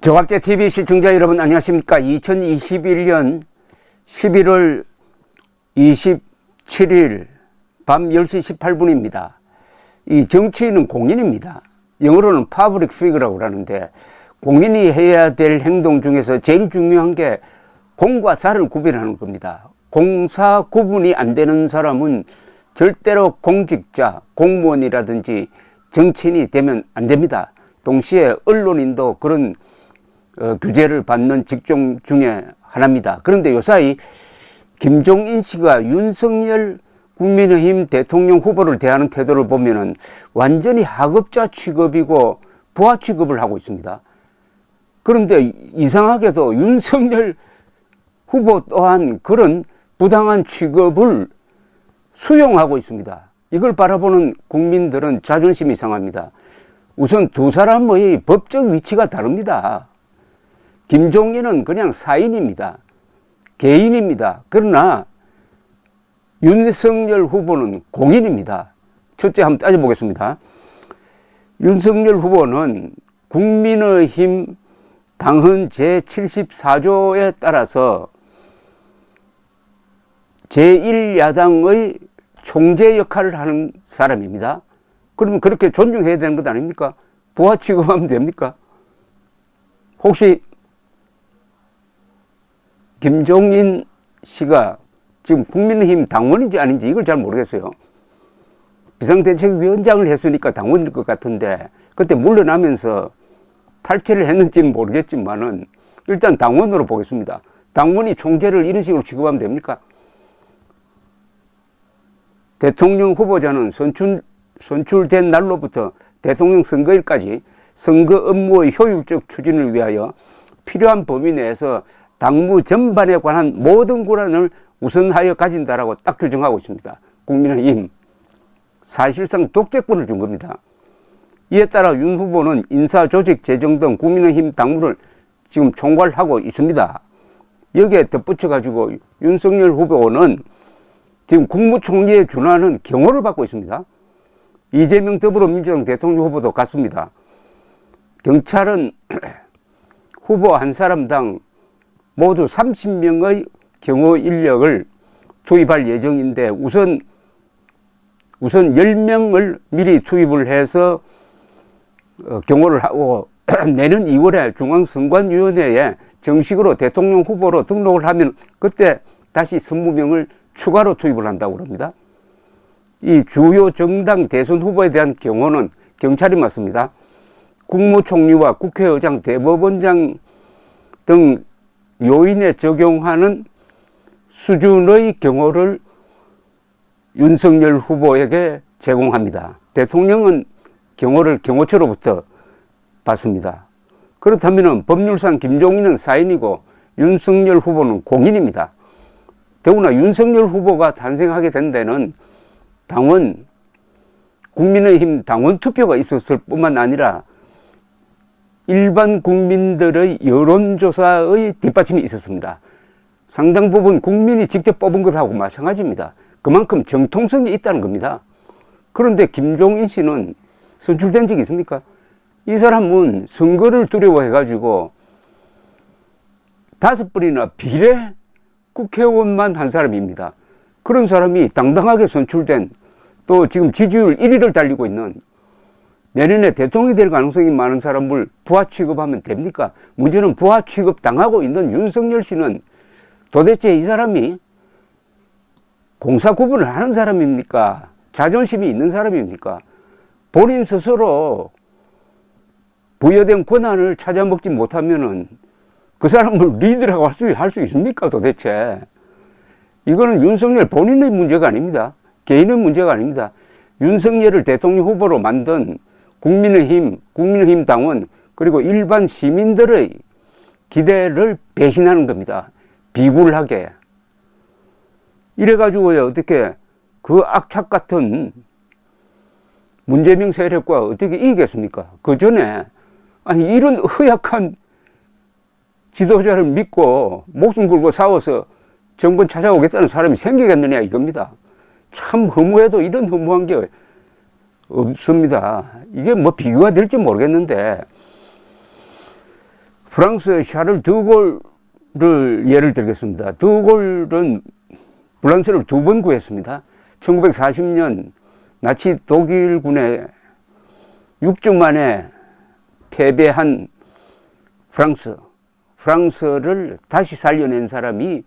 조갑제TV 시청자 여러분 안녕하십니까. 2021년 11월 27일 밤 10시 18분입니다. 이 정치인은 공인입니다. 영어로는 public figure라고 하는데, 공인이 해야 될 행동 중에서 제일 중요한 게 공과 사를 구별하는 겁니다. 공사 구분이 안 되는 사람은 절대로 공직자, 공무원이라든지 정치인이 되면 안 됩니다. 동시에 언론인도 그런 규제를 받는 직종 중에 하나입니다. 그런데 요사이 김종인 씨가 윤석열 국민의힘 대통령 후보를 대하는 태도를 보면은 완전히 하급자 취급이고 부하 취급을 하고 있습니다. 그런데 이상하게도 윤석열 후보 또한 그런 부당한 취급을 수용하고 있습니다. 이걸 바라보는 국민들은 자존심이 상합니다. 우선 두 사람의 법적 위치가 다릅니다. 김종인은 그냥 사인입니다. 개인입니다. 그러나 윤석열 후보는 공인입니다. 첫째 한번 따져보겠습니다. 윤석열 후보는 국민의힘 당헌 제74조에 따라서 제1야당의 총재 역할을 하는 사람입니다. 그러면 그렇게 존중해야 되는 것 아닙니까? 부하 취급하면 됩니까? 혹시 김종인 씨가 지금 국민의힘 당원인지 아닌지 이걸 잘 모르겠어요. 비상대책위원장을 했으니까 당원일 것 같은데, 그때 물러나면서 탈퇴를 했는지는 모르겠지만은 일단 당원으로 보겠습니다. 당원이 총재를 이런 식으로 취급하면 됩니까? 대통령 후보자는 선출된 날로부터 대통령 선거일까지 선거 업무의 효율적 추진을 위하여 필요한 범위 내에서 당무 전반에 관한 모든 권한을 우선하여 가진다라고 딱 규정하고 있습니다. 국민의힘 사실상 독재권을 준 겁니다. 이에 따라 윤 후보는 인사, 조직, 재정 등 국민의힘 당무를 지금 총괄하고 있습니다. 여기에 덧붙여 가지고 윤석열 후보는 지금 국무총리에 준하는 경호를 받고 있습니다. 이재명 더불어민주당 대통령 후보도 같습니다. 경찰은 후보 한 사람당 모두 30명의 경호 인력을 투입할 예정인데, 우선 10명을 미리 투입을 해서 경호를 하고 내년 2월에 중앙선관위원회에 정식으로 대통령 후보로 등록을 하면 그때 다시 20명을 추가로 투입을 한다고 합니다. 이 주요 정당 대선 후보에 대한 경호는 경찰이 맡습니다. 국무총리와 국회의장, 대법원장 등 요인에 적용하는 수준의 경호를 윤석열 후보에게 제공합니다. 대통령은 경호를 경호처로부터 받습니다. 그렇다면 법률상 김종인은 사인이고 윤석열 후보는 공인입니다. 더구나 윤석열 후보가 탄생하게 된 데는 당원, 국민의힘 당원 투표가 있었을 뿐만 아니라 일반 국민들의 여론조사의 뒷받침이 있었습니다. 상당 부분 국민이 직접 뽑은 것하고 마찬가지입니다. 그만큼 정통성이 있다는 겁니다. 그런데 김종인 씨는 선출된 적이 있습니까? 이 사람은 선거를 두려워해가지고 5번이나 비례 국회의원만 한 사람입니다. 그런 사람이 당당하게 선출된, 또 지금 지지율 1위를 달리고 있는, 내년에 대통령이 될 가능성이 많은 사람을 부하 취급하면 됩니까? 문제는 부하 취급 당하고 있는 윤석열 씨는 도대체 이 사람이 공사 구분을 하는 사람입니까? 자존심이 있는 사람입니까? 본인 스스로 부여된 권한을 찾아먹지 못하면은 그 사람을 리더라고 할 수 있습니까? 도대체 이거는 윤석열 본인의 문제가 아닙니다. 개인의 문제가 아닙니다. 윤석열을 대통령 후보로 만든 국민의힘 당원, 그리고 일반 시민들의 기대를 배신하는 겁니다. 비굴하게. 이래가지고요, 어떻게 그 악착 같은 문재명 세력과 어떻게 이기겠습니까? 그 전에, 아니, 이런 허약한 지도자를 믿고 목숨 걸고 싸워서 정권 찾아오겠다는 사람이 생기겠느냐 이겁니다. 참 허무해도 이런 허무한 게 없습니다. 이게 뭐 비교가 될지 모르겠는데, 프랑스 샤를 드골을 예를 들겠습니다. 드골은 프랑스를 2번 구했습니다. 1940년 나치 독일군에 6주 만에 패배한 프랑스를 다시 살려낸 사람이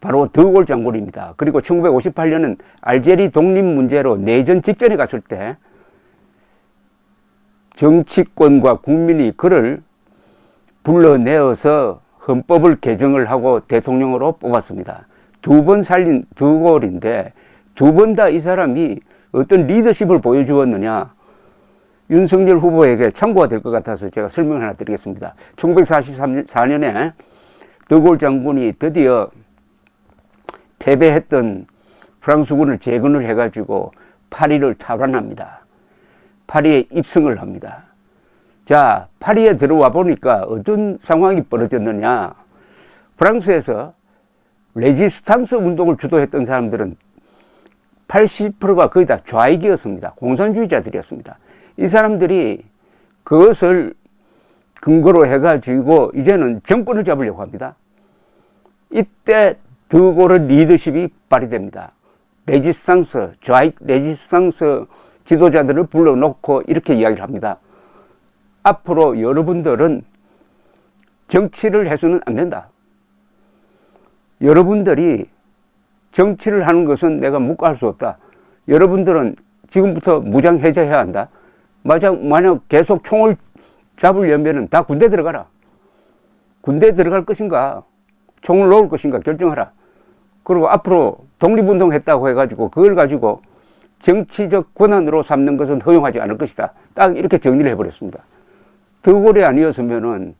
바로 드골 장군입니다. 그리고 1958년은 알제리 독립 문제로 내전 직전에 갔을 때 정치권과 국민이 그를 불러내어서 헌법을 개정을 하고 대통령으로 뽑았습니다. 2번 살린 드골인데 2번 다 이 사람이 어떤 리더십을 보여주었느냐, 윤석열 후보에게 참고가 될 것 같아서 제가 설명을 하나 드리겠습니다. 1944년에 드골 장군이 드디어 패배했던 프랑스군을 재건을 해가지고 파리를 탈환합니다. 파리에 입성을 합니다. 자, 파리에 들어와 보니까 어떤 상황이 벌어졌느냐. 프랑스에서 레지스탕스 운동을 주도했던 사람들은 80%가 거의 다 좌익이었습니다. 공산주의자들이었습니다. 이 사람들이 그것을 근거로 해가지고 이제는 정권을 잡으려고 합니다. 이때 드골의 리더십이 발휘됩니다. 레지스탕스, 좌익 레지스탕스 지도자들을 불러놓고 이렇게 이야기를 합니다. 앞으로 여러분들은 정치를 해서는 안 된다. 여러분들이 정치를 하는 것은 내가 묵과할 수 없다. 여러분들은 지금부터 무장 해제해야 한다. 만약 계속 총을 잡으려면 다 군대 들어가라. 군대 들어갈 것인가, 총을 놓을 것인가 결정하라. 그리고 앞으로 독립운동 했다고 해가지고 그걸 가지고 정치적 권한으로 삼는 것은 허용하지 않을 것이다. 딱 이렇게 정리를 해버렸습니다. 드골이 아니었으면은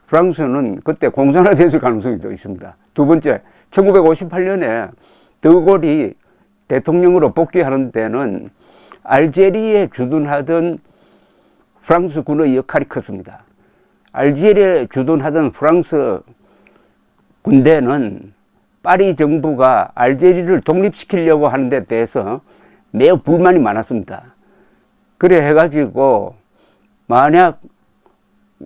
프랑스는 그때 공산화됐을 가능성이 더 있습니다. 두 번째, 1958년에 드골이 대통령으로 복귀하는 데는 알제리에 주둔하던 프랑스 군의 역할이 컸습니다. 알제리에 주둔하던 프랑스 군대는 파리 정부가 알제리를 독립시키려고 하는 데 대해서 매우 불만이 많았습니다. 그래 해가지고 만약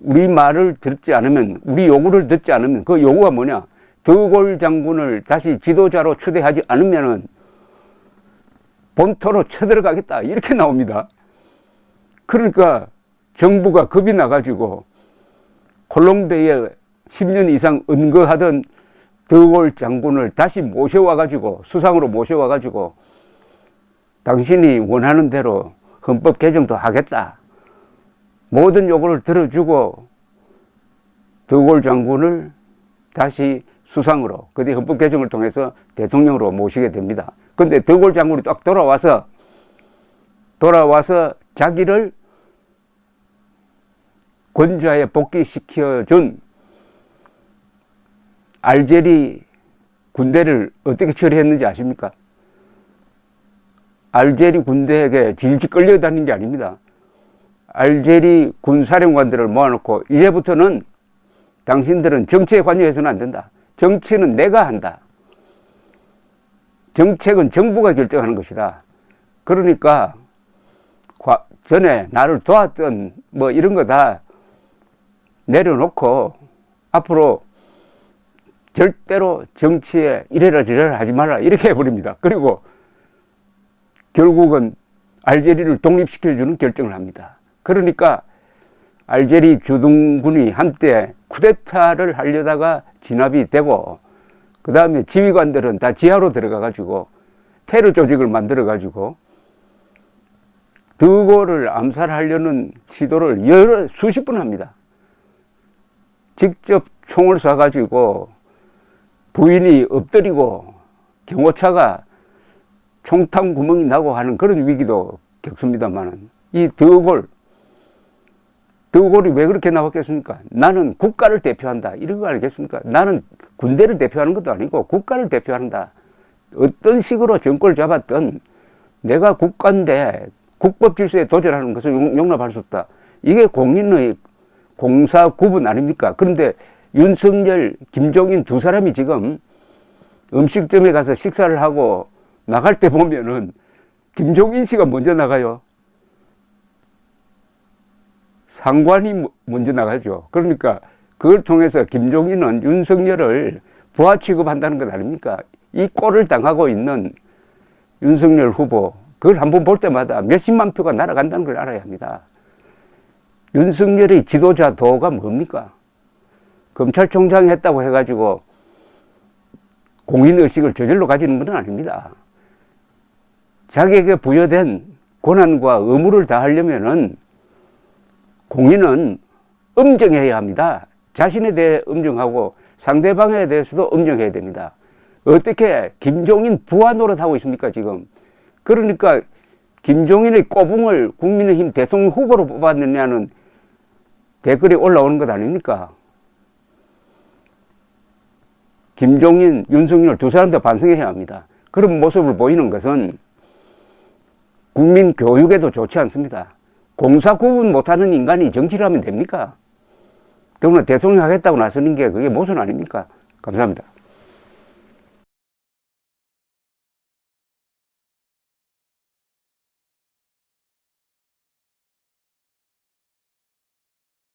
우리 말을 듣지 않으면, 우리 요구를 듣지 않으면, 그 요구가 뭐냐, 드골 장군을 다시 지도자로 추대하지 않으면은 본토로 쳐들어가겠다, 이렇게 나옵니다. 그러니까 정부가 겁이 나가지고 콜롬베이에 10년 이상 은거하던 드골 장군을 다시 모셔와가지고, 수상으로 모셔와가지고 당신이 원하는 대로 헌법 개정도 하겠다, 모든 요구를 들어주고 드골 장군을 다시 수상으로, 그뒤 헌법 개정을 통해서 대통령으로 모시게 됩니다. 그런데 드골 장군이 딱 돌아와서 자기를 권좌에 복귀시켜준 알제리 군대를 어떻게 처리했는지 아십니까? 알제리 군대에게 질질 끌려다니는 게 아닙니다. 알제리 군사령관들을 모아놓고 이제부터는 당신들은 정치에 관여해서는 안 된다. 정치는 내가 한다. 정책은 정부가 결정하는 것이다. 그러니까 전에 나를 도왔던 뭐 이런 거 다 내려놓고 앞으로 절대로 정치에 이래라 저래라 하지 마라, 이렇게 해버립니다. 그리고 결국은 알제리를 독립시켜주는 결정을 합니다. 그러니까 알제리 주둔군이 한때 쿠데타를 하려다가 진압이 되고, 그 다음에 지휘관들은 다 지하로 들어가가지고 테러 조직을 만들어가지고 드골을 암살하려는 시도를 수십 번 합니다. 직접 총을 쏴가지고 부인이 엎드리고 경호차가 총탄 구멍이 나고 하는 그런 위기도 겪습니다만, 이 드골이 왜 그렇게 나왔겠습니까? 나는 국가를 대표한다, 이런 거 아니겠습니까? 나는 군대를 대표하는 것도 아니고 국가를 대표한다. 어떤 식으로 정권을 잡았든 내가 국가인데 국법 질서에 도전하는 것을 용납할 수 없다. 이게 공인의 공사 구분 아닙니까? 그런데 윤석열, 김종인 두 사람이 지금 음식점에 가서 식사를 하고 나갈 때 보면은 김종인 씨가 먼저 나가요. 상관이 먼저 나가죠. 그러니까 그걸 통해서 김종인은 윤석열을 부하 취급한다는 것 아닙니까? 이 꼴을 당하고 있는 윤석열 후보, 그걸 한번 볼 때마다 몇십만 표가 날아간다는 걸 알아야 합니다. 윤석열의 지도자 도가 뭡니까? 검찰총장이 했다고 해가지고 공인의식을 저절로 가지는 건 아닙니다. 자기에게 부여된 권한과 의무를 다하려면은 공인은 엄정해야 합니다. 자신에 대해 엄정하고 상대방에 대해서도 엄정해야 됩니다. 어떻게 김종인 부하 노릇하고 있습니까, 지금? 그러니까 김종인의 꼬붕을 국민의힘 대통령 후보로 뽑았느냐는 댓글이 올라오는 것 아닙니까? 김종인, 윤석열 두 사람 다 반성해야 합니다. 그런 모습을 보이는 것은 국민 교육에도 좋지 않습니다. 공사 구분 못하는 인간이 정치를 하면 됩니까? 더구나 대통령 하겠다고 나서는 게 그게 모순 아닙니까? 감사합니다.